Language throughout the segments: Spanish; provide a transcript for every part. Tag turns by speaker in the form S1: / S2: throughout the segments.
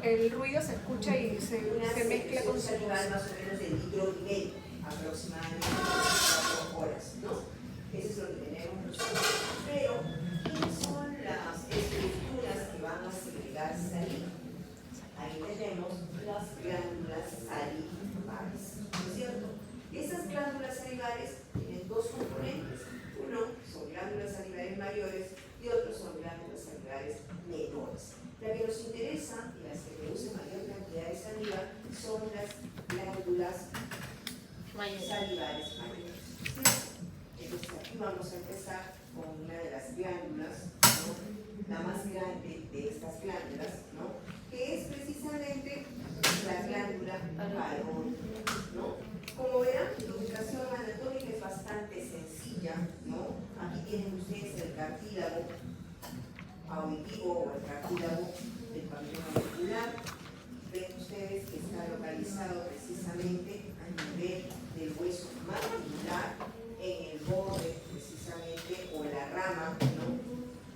S1: el ruido se escucha y se mezcla con su
S2: salival más o menos de 1,5 litros, aproximadamente 4 horas, ¿no? Eso es lo que tenemos nosotros. Pero, ¿quiénes son las estructuras que van a segregar saliva? Ahí tenemos las glándulas salivares, ¿no es cierto? Esas glándulas salivares tienen dos componentes. Uno son glándulas salivares mayores y otro son glándulas salivares menores. La que nos interesa y las que producen mayor cantidad de saliva son las glándulas salivares mayores. Entonces aquí vamos a empezar con una de las glándulas, ¿no? La más grande de estas glándulas, ¿no? Que es precisamente la glándula parótida, ¿no? Como verán, la ubicación anatómica es bastante sencilla, ¿no? Aquí tienen ustedes el cartílago auditivo o el cartílago del pabellón auricular. Ven ustedes que está localizado precisamente a nivel del hueso mandibular, en el borde precisamente, o la rama, ¿no?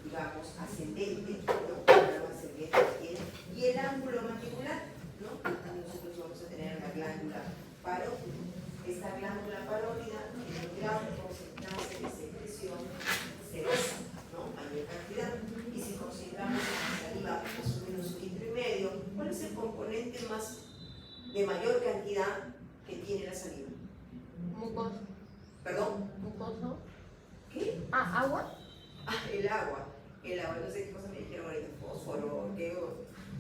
S2: Digamos, ascendente, ¿no? La rama ascendente que tiene, y el ángulo mandibular, ¿no? Nosotros vamos a tener la glándula parótida. Esta glándula parótida tiene un gran porcentaje de secreción serosa, ¿no? Mayor cantidad. Y si consideramos la saliva más o menos 1,5 litros, ¿cuál es el componente de mayor cantidad que tiene la saliva?
S3: Mucoso.
S2: ¿Perdón?
S3: Mucoso.
S2: ¿Qué?
S3: Agua.
S2: El agua. El agua, no sé qué cosa me dijeron ahorita, fósforo,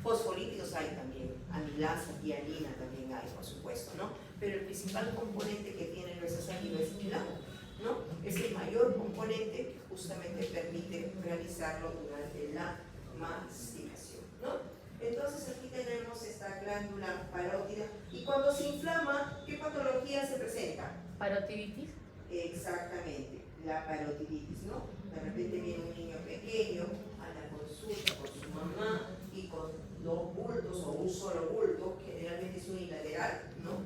S2: fosfolípidos hay también, amilasa, tiamina también hay, por supuesto, ¿no? Pero el principal componente que tiene nuestra saliva es el agua, ¿no? Es el mayor componente que justamente permite realizarlo durante la masticación, ¿no? Entonces aquí tenemos esta glándula parótida, y cuando se inflama, ¿qué patología se presenta?
S3: Parotiditis.
S2: Exactamente, la parotiditis, ¿no? De repente viene un niño pequeño a la consulta con su mamá y con 2 bultos o un solo bulto, generalmente es unilateral, ¿no?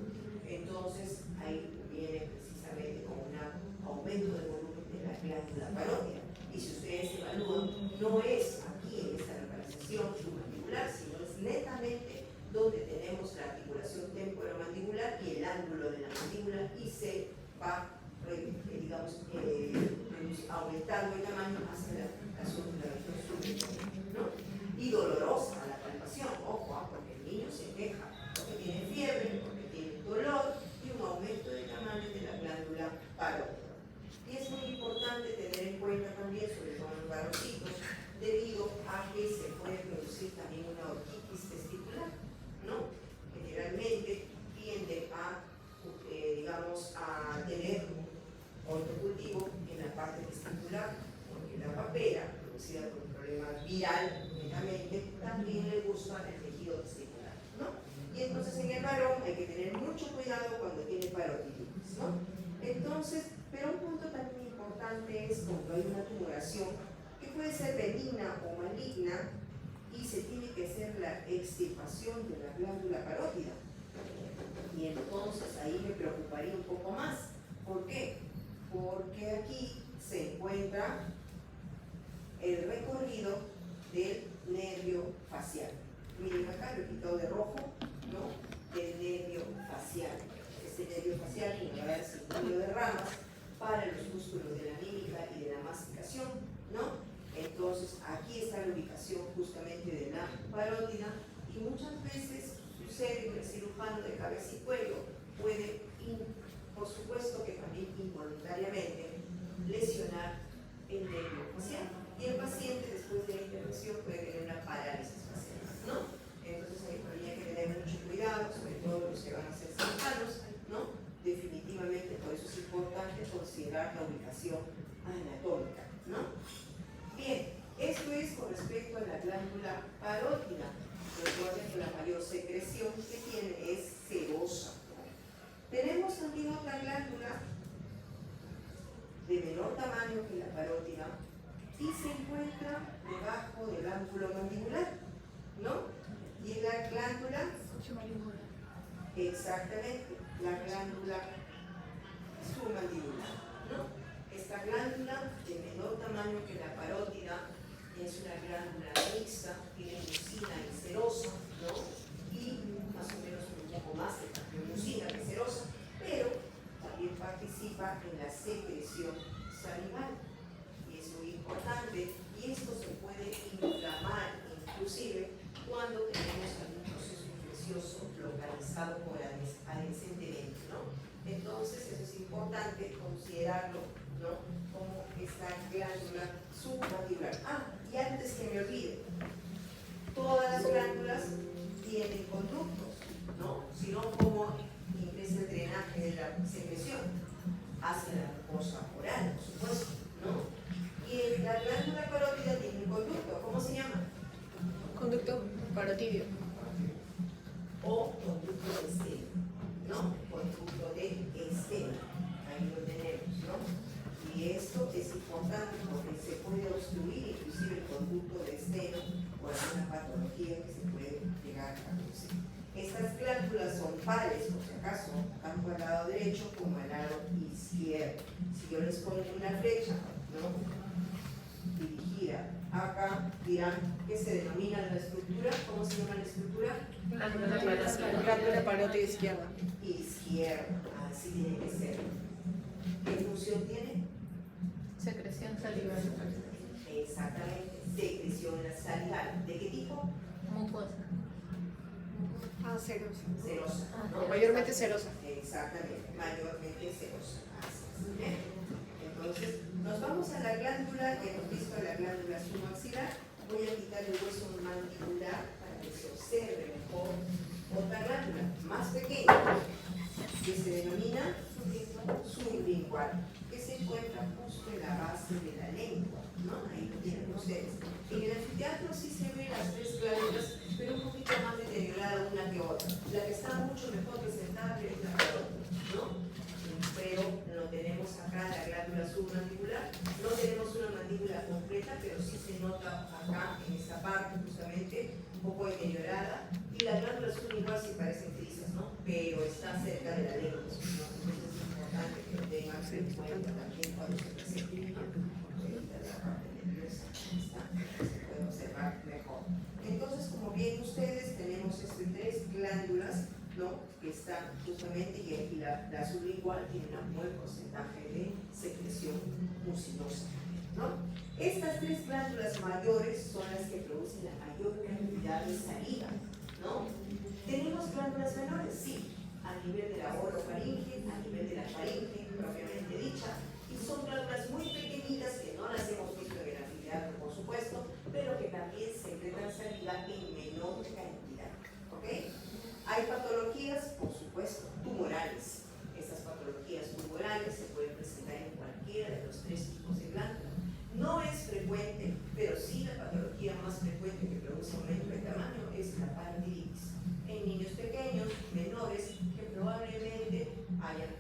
S2: Entonces ahí viene precisamente con un aumento de volumen de la glándula parótida. Y si ustedes evalúan, no es aquí en esta localización submandibular, sino es netamente donde tenemos la articulación temporomandibular y el ángulo de la mandíbula, y se va, digamos, aumentando el tamaño hacia la articulación de la región submandibular, ¿no? Y dolorosa a la palpación, ojo, porque el niño se queja, porque tiene fiebre, porque tiene dolor y un aumento de tamaño de la glándula parótida. Y es muy importante tener en cuenta también, sobre todo en los varoncitos, debido a que se puede producir también una orquitis testicular, ¿no? Generalmente tiende a, digamos, a tener ortocultivo en la parte testicular, porque la papera, producida por un problema viral, netamente, también le gusta el tejido testicular, ¿no? Y entonces en el varón hay que tener mucho cuidado cuando tiene parotiditis, ¿no? Entonces, pero un punto también importante es cuando hay una tumoración que puede ser benigna o maligna, y se tiene que hacer la extirpación de la glándula parótida. Y entonces ahí me preocuparía un poco más. ¿Por qué? Porque aquí se encuentra el recorrido del nervio facial. Miren acá, lo he quitado de rojo, ¿no? Del nervio facial. Este nervio facial generará el circuito de ramas para los músculos de la mímica y de la masticación, ¿no? Entonces aquí está la ubicación justamente de la parótida, y muchas veces sucede que el cirujano de cabeza y cuello puede, por supuesto que también involuntariamente, lesionar el nervio facial, y el paciente después de la intervención puede tener una parálisis facial, ¿no? Entonces ahí habría que tener mucho cuidado, sobre todo los que van a ser cirujanos, ¿no? Definitivamente por eso es importante considerar la ubicación anatómica, ¿no? Bien, esto es con respecto a la glándula parótida. Recuerden que la mayor secreción que tiene es serosa. Tenemos también otra glándula de menor tamaño que la parótida y se encuentra debajo del ángulo mandibular, ¿no? Y es la glándula, exactamente, la glándula submandibular, ¿no? Esta glándula de menor tamaño que la parótida es una glándula mixta, tiene mucina y serosa, ¿no? mucina, que es serosa, pero también participa en la secreción salival. Y es muy importante, y esto se puede inflamar inclusive cuando tenemos algún proceso infeccioso localizado por adyacente, ¿no? Entonces eso es importante considerarlo, ¿no? Como esta glándula submandibular. Y antes que me olvide, todas las glándulas tienen conductos, ¿no? Sino como ingresa el drenaje de la secreción hacia la mucosa oral, por supuesto, ¿no? Y la glándula parótida tiene un conducto, ¿cómo se llama?
S1: Conducto parotidio.
S2: O conducto de Estela, ¿no? Conducto de Estela, ahí lo tenemos, ¿no? Y esto es importante porque se puede obstruir inclusive el conducto de Estela por alguna patología que se puede llegar a producir. Estas glándulas son pares, por si acaso, tanto al lado derecho como al lado izquierdo. Si yo les pongo una flecha, ¿no? Dirigida acá, dirán que se denomina la estructura. ¿Cómo se llama la estructura?
S1: Glándula parótida izquierda.
S2: Izquierda, así tiene que ser. ¿Qué función tiene?
S3: Secreción salival.
S2: Exactamente, secreción salival. ¿De qué tipo?
S3: Mucosa.
S1: Serosa.
S2: Serosa. ¿no?
S1: Mayormente serosa.
S2: Exactamente, mayormente serosa. Así es. ¿Bien? Entonces, nos vamos a la glándula, que hemos visto la glándula submaxilar. Voy a quitar el hueso mandibular para que se observe mejor otra glándula más pequeña, que se denomina sublingual, que se encuentra justo en la base de la lengua, ¿no? Ahí lo tienen ustedes. En el anfiteatro sí se ven las tres glándulas, pero un poquito más deteriorada una que otra. La que está mucho mejor presentada es la parótida, ¿no? Pero no tenemos acá la glándula submandibular, no tenemos una mandíbula completa, pero sí se nota acá en esta parte justamente un poco deteriorada, y la glándula sublingual sí parecen trizas, ¿no? Pero está cerca de la lengua, ¿no? Entonces es importante que lo tengan en cuenta también cuando se presente, ¿no? La parte nerviosa se puede observar mejor. Entonces, como bien ustedes, tenemos tres glándulas, ¿no? Que están justamente, y la sublingual tiene un buen porcentaje de secreción mucinosa, ¿no? Estas tres glándulas mayores son las que producen la mayor cantidad de saliva, ¿no? ¿Tenemos glándulas menores? Sí, a nivel de la orofaringe, a nivel de la faringe propiamente dicha, y son glándulas muy pequeñitas que no las hemos visto en el anfiteatro, por supuesto, pero que también secretan saliva en menor cantidad, ¿ok? Hay patologías, por supuesto, tumorales. Estas patologías tumorales se pueden presentar en cualquiera de los tres tipos de glándula. No es frecuente, pero sí la patología más frecuente que produce aumento de tamaño es la parotiditis. En niños pequeños, menores, que probablemente hayan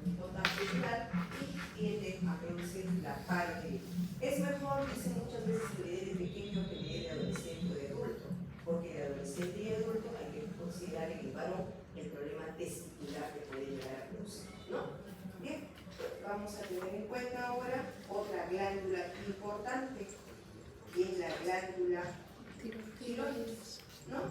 S2: un contacto ocular y tienden a producir la parotiditis. Es mejor, dicen muchas veces, que le dé de pequeño que le dé de adolescente o de adulto, porque de adolescente y adulto hay que considerar en el varón el problema testicular que puede llegar a producir, ¿no? Bien, vamos a tener en cuenta ahora otra glándula importante, y es la glándula tiroides, ¿no?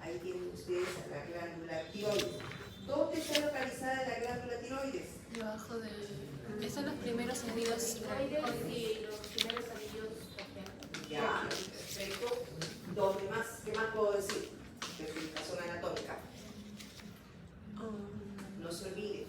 S2: Ahí tienen ustedes a la glándula tiroides. ¿Dónde está localizada la glándula tiroides?
S3: Debajo del... Están los primeros anillos tiroides y los primeros anillos trajeanos.
S2: Ya, perfecto. ¿Dónde más? ¿Qué más puedo decir? De su ubicación anatómica. No se olvide,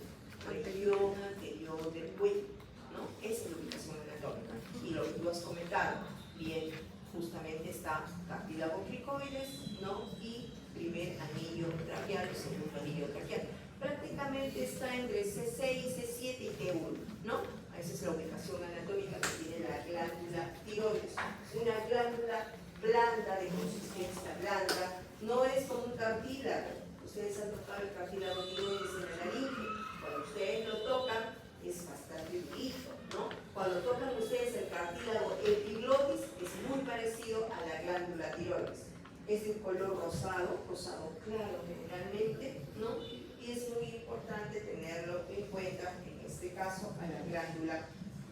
S2: región anterior del cuello, ¿no? Esa es la ubicación anatómica. Y lo que tú has comentado, bien, justamente está cartílago cricoides, ¿no? Y primer anillo traqueal, segundo anillo traqueal. Prácticamente está entre C6, C7 y T1, ¿no? Esa es la ubicación anatómica que tiene la glándula tiroides. Una glándula blanda, de consistencia blanda, no es como un cartílago. Ustedes han tocado el cartílago tiroides en la laringe. Cuando ustedes lo tocan, es bastante durito, ¿no? Cuando tocan ustedes el cartílago epiglotis, es muy parecido a la glándula tiroides. Es de un color rosado, rosado claro generalmente, ¿no? Y es muy importante tenerlo en cuenta, en este caso, a la glándula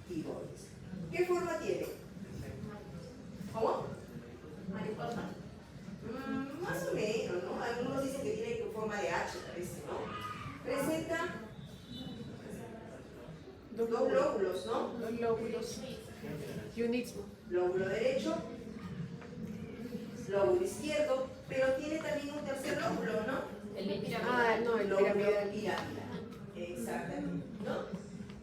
S2: tiroides. ¿Qué forma tiene? ¿Cómo?
S3: Mariposa.
S2: Más o menos, ¿no? Algunos dicen que tiene forma de H, parece, ¿no? Presenta dos lóbulos, ¿no?
S1: Dos lóbulos. Y un istmo.
S2: Lóbulo derecho, lóbulo izquierdo, pero tiene también un tercer lóbulo, ¿no?
S1: Ah, no, el
S2: Lóbulo
S1: piramidal.
S2: piramidal. Exactamente, ¿no?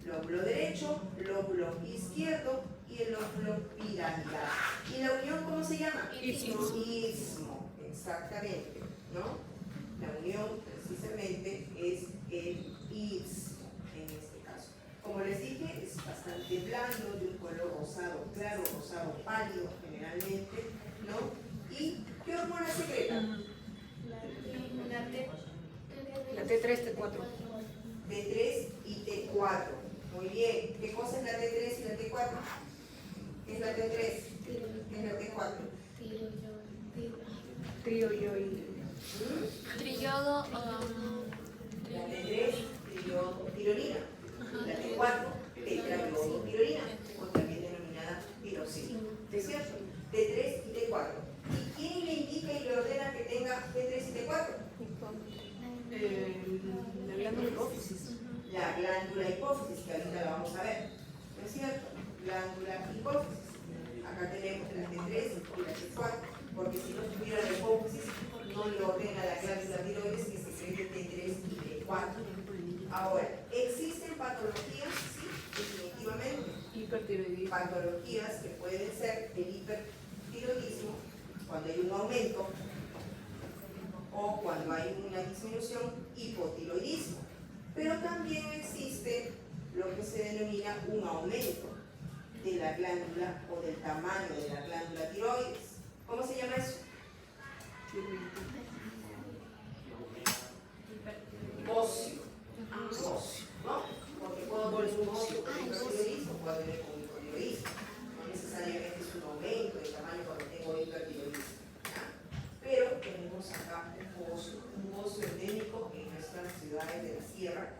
S2: Lóbulo derecho, lóbulo izquierdo y el lóbulo piramidal. ¿Y la unión cómo se llama?
S1: Istmo.
S2: Istmo, exactamente, ¿no? La unión precisamente es el istmo en este caso. Como les dije, es bastante blando, de un color rosado claro, rosado pálido generalmente, ¿no? ¿Y qué hormona secreta?
S1: La T3, T4.
S2: T3 y T4. Muy bien. ¿Qué cosa es la T3 y la T4? ¿Qué es la T3? ¿Qué es la T4?
S1: Trío yo y...
S3: Triodo,
S2: La T3, tironina. La T4, tetraiodotironina, o también denominada tirosina. ¿Es cierto? T3 y T4. ¿Y quién le indica y le ordena que tenga T3 y T4?
S1: La glándula hipófisis.
S2: La glándula hipófisis, que ahorita la vamos a ver. ¿No es cierto? Glándula hipófisis. Acá tenemos la T3 y la T4, porque si no tuviera la hipófisis, no le ordena a la glándula tiroides que se cree T3 y T4. Ahora, ¿existen patologías? Sí, definitivamente.
S1: Hipertiroidismo.
S2: Patologías que pueden ser el hipertiroidismo, cuando hay un aumento, o cuando hay una disminución, hipotiroidismo. Pero también existe lo que se denomina un aumento de la glándula o del tamaño de la glándula tiroides. ¿Cómo se llama eso? Bocio. Bocio, ¿no? Porque puedo tener un bocio con hipertiroidismo, puedo tener con hipotiroidismo. No necesariamente es un aumento de tamaño cuando tengo hipertiroidismo. ¿Ya? Pero tenemos acá un bocio endémico en nuestras ciudades de la sierra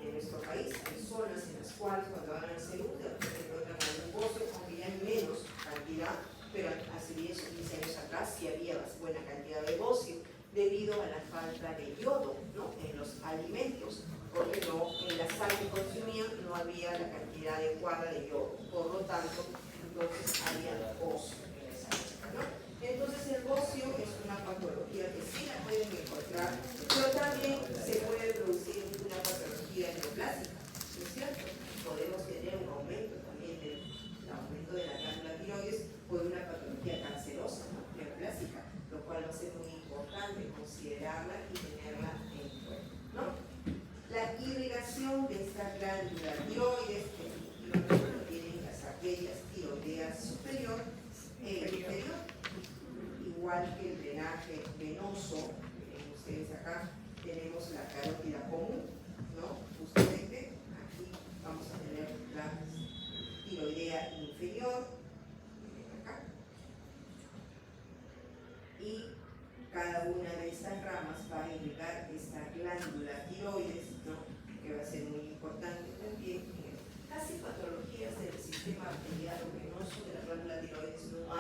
S2: de nuestro país. Hay zonas en las cuales cuando van al Perú de repente encuentran algún bocio, aunque ya hay menos cantidad, pero hace 10 o 15 años atrás sí había buena cantidad de bocio debido a la falta de yodo, ¿no? En los alimentos, porque no, en la sal que consumían no había la cantidad adecuada de yodo, por lo tanto, entonces había bocio en esa época, ¿no? Entonces el bocio es una patología que sí la pueden encontrar, pero también se puede producir una patología neoplásica, ¿no es cierto? Podemos tener un aumento también del aumento de la glándula tiroides por una patología cancerosa, ¿no? Neoplásica, lo cual va a ser muy importante considerarla y tenerla en cuenta, ¿no? La irrigación de esta glándula tiroides, que efectivamente lo tienen las arterias tiroideas superior e inferior, igual que el drenaje venoso, miren ustedes acá tenemos la carótida común, ¿no? Justamente aquí vamos a tener la tiroidea inferior, miren acá, y cada una de estas ramas va a irrigar esta glándula tiroides, ¿no? Que va a ser muy importante también. Casi patologías del sistema arterial o venoso de la glándula tiroides no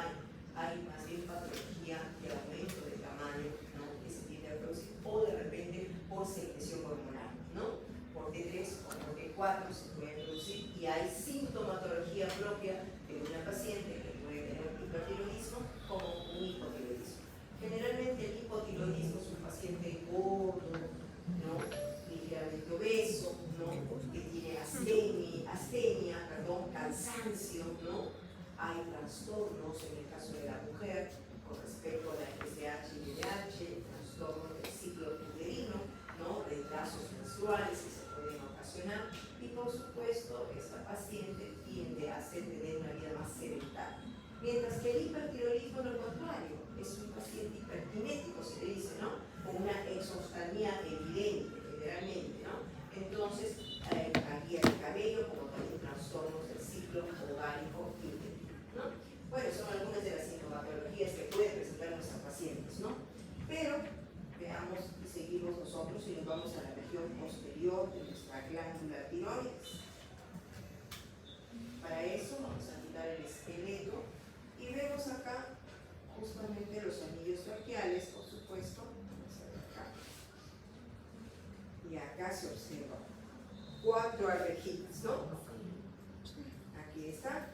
S2: hay más bien patología de aumento de tamaño, ¿no? Que se tiende a producir, o de repente por secreción hormonal, ¿no? Por T3 o por T4 se puede producir, y hay sintomatología propia de una paciente que puede tener hipertiroidismo como un hipotiroidismo. Generalmente el hipotiroidismo es un paciente gordo, ¿no? Ligeramente obeso, ¿no? Que tiene astenia, cansancio, ¿no? Hay trastornos en el caso de la mujer con respecto a la FSH y VIH, trastornos del ciclo uterino, ¿no? Retrasos menstruales que se pueden ocasionar, y por supuesto esta paciente tiende a tener una vida más sedentaria. Mientras que el hipertiroidismo, lo contrario, es un paciente hiperkinético, se le dice, ¿no? Con una exostanía evidente, generalmente, ¿no? Entonces, caída de cabello, como también trastornos del ciclo ovárico y uterino, ¿no? Bueno, son algunas de las sintomatologías que pueden presentar nuestros pacientes, ¿no? Pero, veamos y seguimos nosotros y nos vamos a la región posterior de nuestra glándula tiroides. Para eso vamos a quitar el esqueleto y vemos acá justamente los anillos braquiales, por supuesto. Vamos a ver acá. Y Y acá se observa 4 arvejitas, ¿no? Aquí está.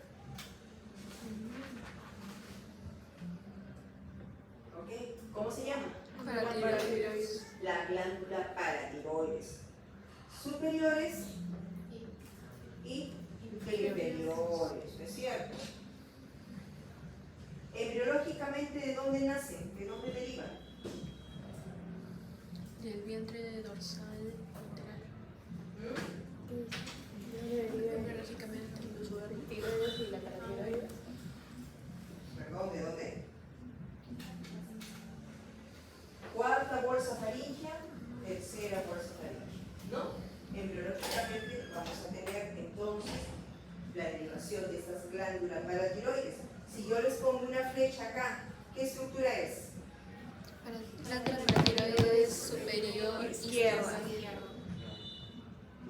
S2: ¿Ok? ¿Cómo se llama?
S1: Paratiroides.
S2: La glándula paratiroides. Superiores y inferiores, ¿no es cierto? Embriológicamente, ¿de dónde nacen? ¿De dónde derivan?
S3: Del vientre dorsal lateral. Biológicamente,
S1: Los tiroides y la paratiroides.
S2: Perdón, ¿de dónde? Cuarta bolsa faríngea, tercera bolsa faríngea, ¿no? Embriológicamente vamos a tener entonces la derivación de estas glándulas paratiroides. Si yo les pongo una flecha acá, ¿qué estructura es?
S3: glándula paratiroides superior
S1: Izquierda.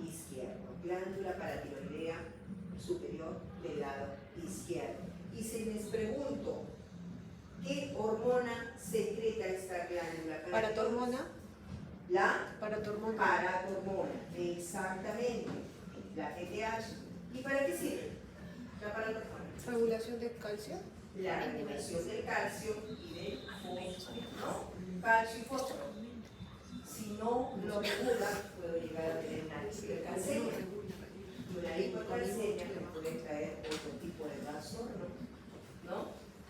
S2: Izquierdo. Glándula paratiroidea superior del lado izquierdo. Y si les pregunto, ¿qué hormona secreta esta glándula paratiroides?
S1: Paratormona.
S2: La
S1: Paratormona.
S2: paratormona, exactamente, la GTH. ¿Y para qué sirve la paratormona?
S1: Regulación de calcio.
S2: La regulación del calcio y del fósforo, ¿no? Calcio y fósforo. Si no lo regula, puedo llegar a tener una hipercalcemia. Y una hipercalcemia me puede traer otro tipo de trastorno, ¿no?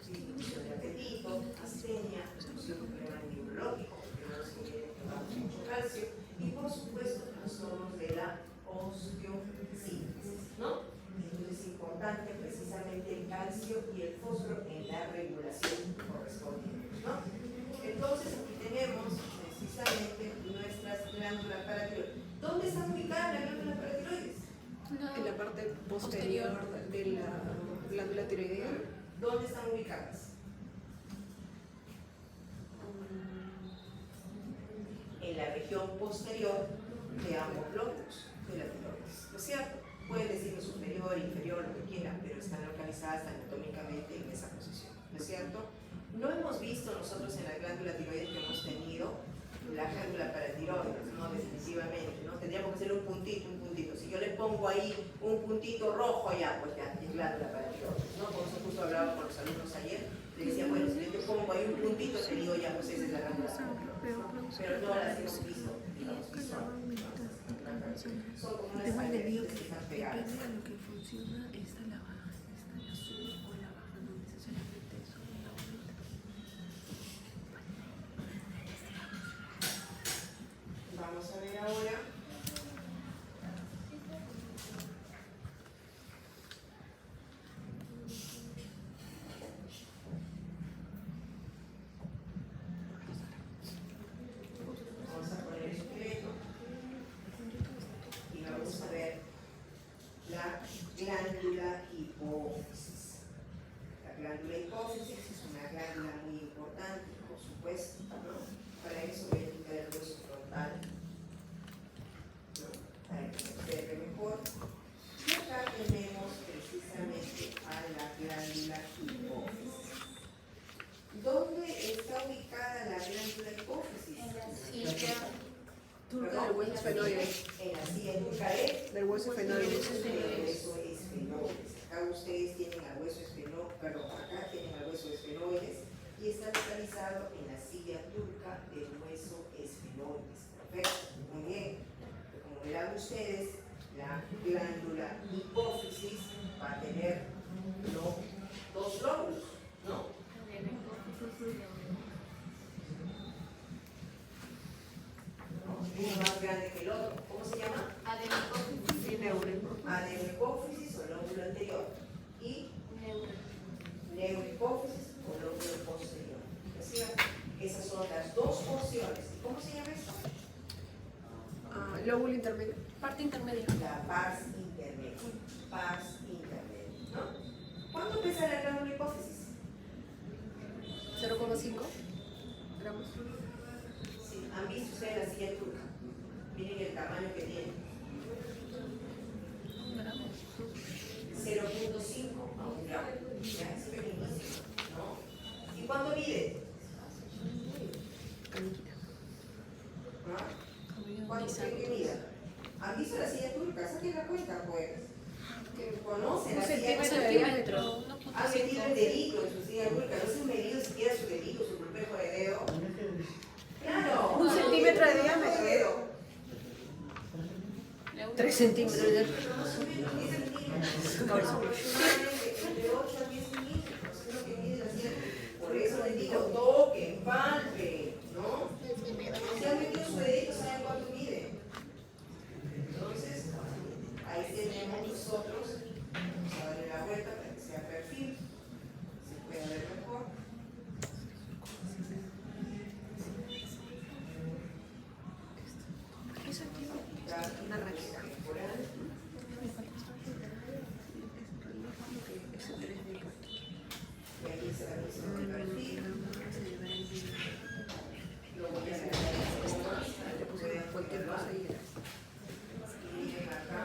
S2: Disminución de apetito, astenia, disminución de problema neurológico, porque no se quiere tomar mucho calcio, y por supuesto trastornos de la osteosíntesis, ¿no? Entonces es importante precisamente el calcio y el fósforo en la regulación correspondiente, ¿no? Entonces aquí tenemos precisamente nuestras glándulas paratiroides. ¿Dónde están ubicadas las glándulas paratiroides?
S1: En la parte posterior de la glándula tiroidea.
S2: ¿Dónde están ubicadas? En la región posterior de ambos lóbulos de la tiroides, ¿no es cierto? Pueden decirme superior, inferior, lo que quieran, pero están localizadas anatómicamente en esa posición, ¿no es cierto? No hemos visto nosotros en la glándula tiroides que hemos tenido la glándula paratiroides, no, definitivamente, ¿no? Tendríamos que hacer un puntito, un puntito. Si yo le pongo ahí un puntito rojo, ya, pues ya, es glándula paratiroides, ¿no? Por eso justo hablaba con los alumnos ayer, le decía, bueno, si yo te pongo ahí un puntito, te digo, ya, pues esa es la glándula paratiroides. Pero no las hemos visto, digamos, visualmente. Son como unas paredes que están pegadas.
S4: Depende de lo que funciona, esta la baja, esta la sube o la baja, no necesariamente sube la aumenta.
S2: Vamos a ver ahora. Vamos a poner el esqueleto y vamos a ver la glándula hipófisis. La glándula hipófisis es una glándula muy importante, por supuesto, ¿no? Para eso voy a quitar el hueso frontal, ¿no? Para que se observe mejor. Y acá tenemos precisamente a la glándula hipófisis. ¿Dónde está ubicada la glándula hipófisis?
S3: en la silla
S1: Turca del hueso esfenoide.
S2: En la silla turca
S1: Del hueso esfenoide.
S2: del hueso esfenoides. Acá ustedes tienen al hueso esfenoides, perdón, acá tienen al hueso esfenoides y está localizado en la silla turca del hueso esfenoides. Perfecto, muy bien. Como verán ustedes, la glándula hipófisis va a tener dos lóbulos, ¿no? Uno más grande que el otro. ¿Cómo se llama?
S1: Y neureno.
S2: Adenohipófisis o lóbulo anterior y neurohipófisis o lóbulo posterior. ¿Es cierto? Esas son las dos porciones. ¿Y cómo se llama esto?
S1: Lóbulo intermedio.
S3: parte intermedia.
S2: La pars intermedia. Pars intermedia, ¿no? ¿Cuánto pesa la glándula hipófisis?
S1: 0,5 gramos.
S2: Sí, han visto ustedes la silla turca. Miren el tamaño que tiene. 0.5 a 1 gramo. Ya es pequeñísimo, ¿no? ¿Y cuánto mide? ¿Ah? ¿Cuánto mide? creen que mida? ¿Han visto la silla turca? Saquen la cuenta, pues. Que conocen la
S1: Un
S2: silla
S1: centímetro
S2: turca.
S1: de
S2: Han metido el dedito en su silla turca. No se han medido siquiera su dedito, su complejo de dedo. Claro.
S1: 1 centímetro de diámetro.
S2: Dedo.
S1: 3 centímetros de
S2: Más o menos 10 centímetros. Aproximadamente entre 8 a 10 centímetros. Es lo que mide la silla. Por eso les digo, toquen, palpen, ¿no? Si han metido su dedito, saben cuánto mide. Entonces, ahí tenemos nosotros. Vamos a darle la vuelta para que sea perfil. Se pueda ver mejor.
S1: una raqueta.
S2: Y aquí se va a hacer el perfil. Lo voy a hacer más.
S1: Le puse cualquier cosa y era.
S2: Y miren acá.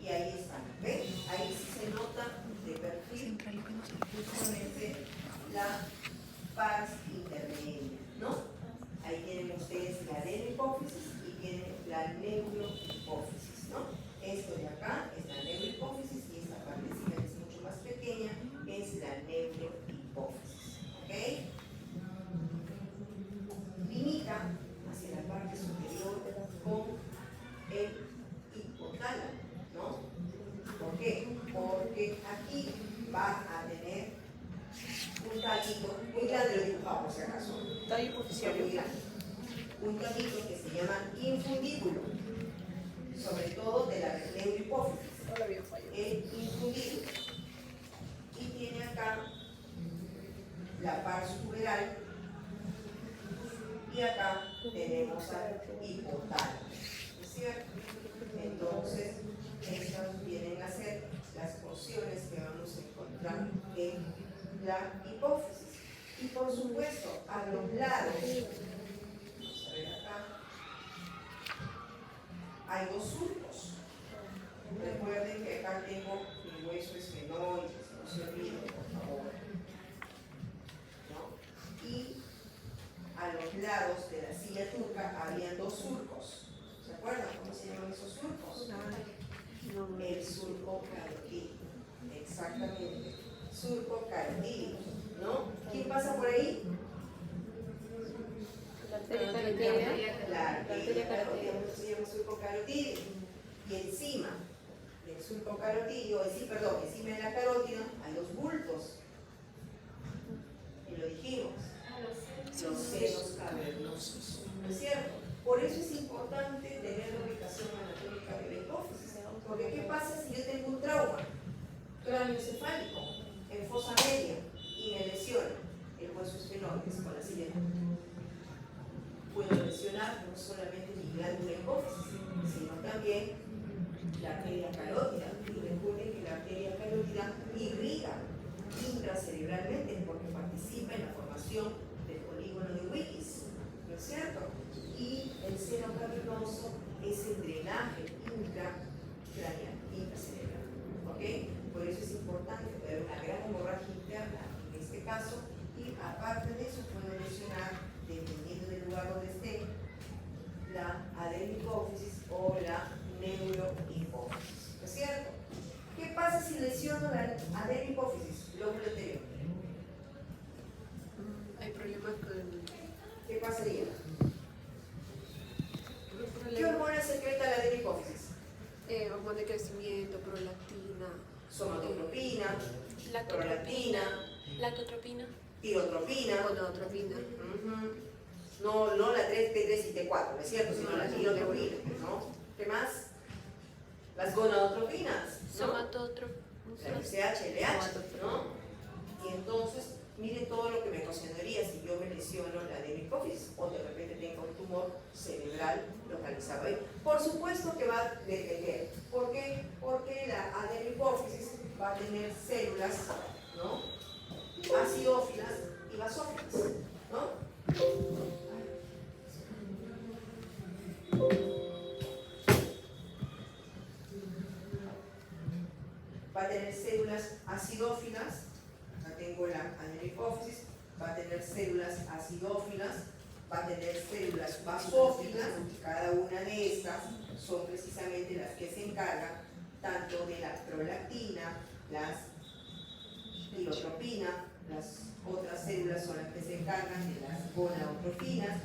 S2: Y ahí está. ¿Ven? Ahí sí se nota de perfil justamente la pars intermedia, ¿no? Ahí tienen ustedes la adenohipófisis y tienen la neurohipófisis, ¿no? Esto de acá es la neurohipófisis y esta partecita que es mucho más pequeña es la neurohipófisis, ¿ok? Limita hacia la parte superior con el hipotálamo, ¿no? ¿Por qué? Porque aquí va a tener un tallito, muy grande lo dibujado por si acaso,
S1: Tallo hipoficial.
S2: muy grande. Un tallito que se llama infundíbulo, sobre todo de la neurohipófisis,
S1: Todavía fallo.
S2: el infundíbulo. Y tiene acá la pars puberal y acá tenemos al hipotálamo, ¿no es cierto? Entonces, estas vienen a ser las porciones que vamos a encontrar en la hipófisis. Y por supuesto, a los lados, vamos a ver acá, hay dos surcos. Recuerden que acá tengo mi hueso esfenoide, no se olviden, por favor. ¿No? Y a los lados de la silla turca habían dos surcos. ¿Se acuerdan cómo se llaman esos surcos? El surco carotídeo. Exactamente. Surco carotídeo, ¿no? ¿Quién pasa por ahí?
S3: La arteria carotídea.
S2: La arteria carotídea, se llama surco carotídeo. Y encima del surco carotídeo, encima de la carótida hay dos bultos. Y lo dijimos, los senos cavernosos, ¿no es cierto? Por eso es importante tener la ubicación anatómica de la hipófisis. Porque ¿qué pasa si yo tengo un trauma cráneoencefálico en fosa media y me lesiona el hueso esfenoides con la silla? Puedo lesionar no solamente mi glándula hipófisis, sino también la arteria carótida. Y recuerden que la arteria carótida irriga intracerebralmente porque participa en la formación del polígono de Willis, ¿no es cierto? Y el seno cavernoso es el drenaje intracraneal, intracerebral, ¿ok? Por eso es importante tener una gran hemorragia interna en este caso, y aparte de eso puedo lesionar, dependiendo del lugar donde esté, la adenohipófisis o la neurohipófisis, ¿no es cierto? ¿Qué pasa si lesiono la adenohipófisis, lóbulo anterior?
S1: Hay problemas con.
S2: ¿Qué pasaría? ¿Qué hormona secreta la adenohipófisis?
S1: Hormona de crecimiento, prolactina,
S2: Somatotropina,
S3: Lactotropina.
S2: prolactina,
S3: Lactotropina.
S2: tirotropina.
S1: gonadotropina.
S2: No la 3, T3 y T4, ¿no es cierto? Sino la tirotropina, ¿no? ¿Qué más? Las gonadotropinas, ¿no?
S3: Somatotropina.
S2: La FSH, LH, ¿no? Y entonces, miren todo lo que me ocasionaría si yo me lesiono la adenohipófisis o de repente tengo un tumor cerebral localizado ahí. Por supuesto que va a depender. ¿Por qué? Porque la adenohipófisis va a tener células, ¿no? Acidófilas y basófilas, ¿no? Va a tener células acidófilas, acá tengo la adenohipófisis, va a tener tener células acidófilas, va a tener células basófilas, y cada una de estas son precisamente las que se encargan tanto de la prolactina, las tirotropinas, las otras células son las que se encargan de las gonadotrofinas,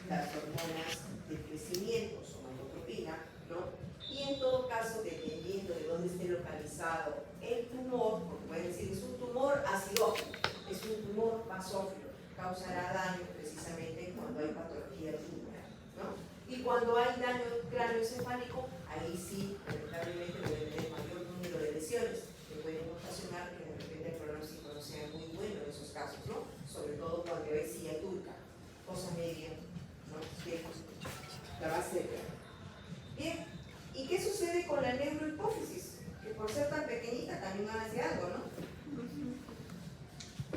S2: las hormonas del crecimiento, somatotropina, ¿no? Y en todo caso, dependiendo de dónde esté localizado el tumor, porque pueden decir es un tumor acidófilo, es un tumor basófilo, causará daño precisamente cuando hay patología tumoral, ¿no? Y cuando hay daño cráneoencefálico, ahí sí, lamentablemente puede tener mayor número de lesiones que pueden ocasionar que de repente el pronóstico no sea muy bueno en esos casos, ¿no? Sobre todo cuando hay silla turca, cosa media, ¿no? De la base de cráneo. Bien, ¿y qué sucede con la neurohipófisis? Que por ser tan pequeñita también hace algo, ¿no?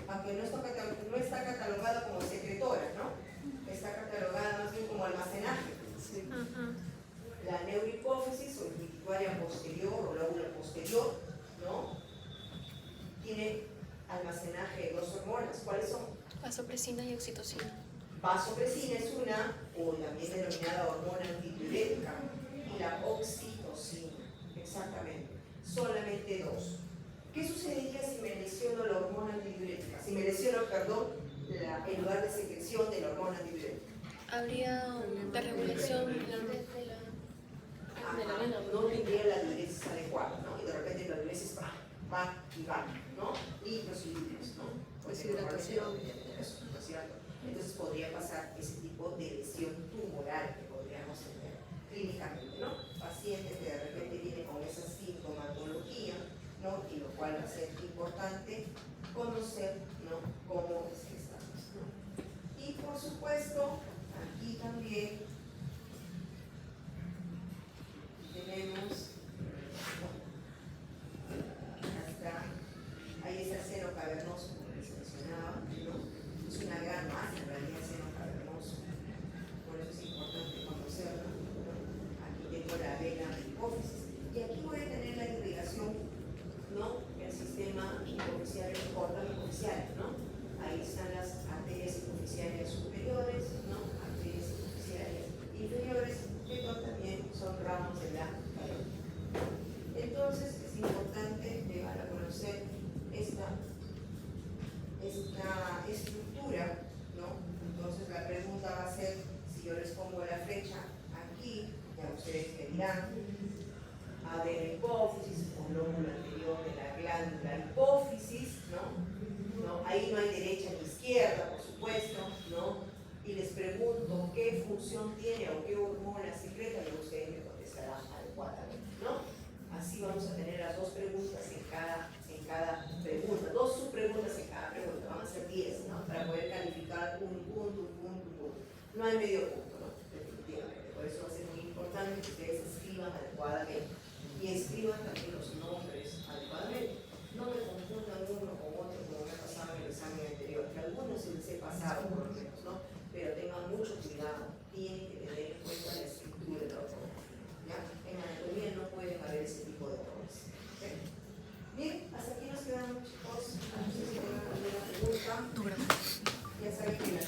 S2: Aunque no está catalogada como secretora, ¿no? Está catalogada más bien como almacenaje.
S1: Sí.
S2: La neurohipófisis o pituitaria posterior o lóbulo posterior, ¿no? Tiene almacenaje de dos hormonas. ¿Cuáles son?
S3: Vasopresina y oxitocina.
S2: Vasopresina es una, o también denominada hormona antidiurética, y la oxitocina, exactamente, solamente dos. ¿Qué sucedería si me lesiono la hormona antidiurética? Si me lesiono, perdón, el lugar de secreción de la hormona antidiurética.
S3: Habría desregulación de la
S2: No tendría la diuresis adecuada, ¿no? Y de repente la diuresis va y va, ¿no? Litros y litros, ¿no?
S1: Deshidratación.
S2: Entonces podría pasar ese tipo de lesión tumoral que podríamos tener clínicamente, ¿no? Pacientes que de repente vienen con esa sintomatología, ¿no? Y lo cual va a ser importante conocer, ¿no? Cómo es que estamos, ¿no? Y por supuesto, aquí también tenemos, hasta, ahí está el seno cavernoso, como les mencionaba, ¿no? Es una gran masa en realidad el seno cavernoso, por eso es importante conocerlo, ¿no? Aquí tengo la vena hipófisis, y aquí voy a tener la irrigación, ¿no? El sistema hipoficial y cordón hipoficial, ¿no? Ahí están las arterias hipoficiales superiores, ¿no? Arterias hipoficiales inferiores, que también son ramos de la carótida. Entonces es importante llegar a conocer esta estructura, ¿no? Entonces la pregunta va a ser, si yo les pongo la flecha aquí, ya ustedes me dirán, adeno hipófisis o lóbulo anterior de la glándula hipófisis, ¿no? Ahí no hay derecha ni izquierda, por supuesto, ¿no? Y les pregunto qué función tiene o qué hormona secreta, y ustedes me contestarán adecuadamente, ¿no? Así vamos a tener las dos preguntas en cada pregunta, dos subpreguntas en cada pregunta, van a ser 10, ¿no? Para poder calificar un punto. No hay medio punto, ¿no? Definitivamente, por eso va a ser muy importante que ustedes escriban adecuadamente y escriban también los nombres adecuadamente. No me confundan uno con otro como me ha pasado en el examen anterior, que algunos se les he pasado por lo menos, ¿no? Pero tengan mucho cuidado, tienen que tener en cuenta la estructura de la ortografía, ¿ya? En anatomía no pueden haber ese tipo de errores. ¿Okay? Bien, hasta aquí nos quedamos, chicos. No sé si tengan alguna pregunta. Ya saben que la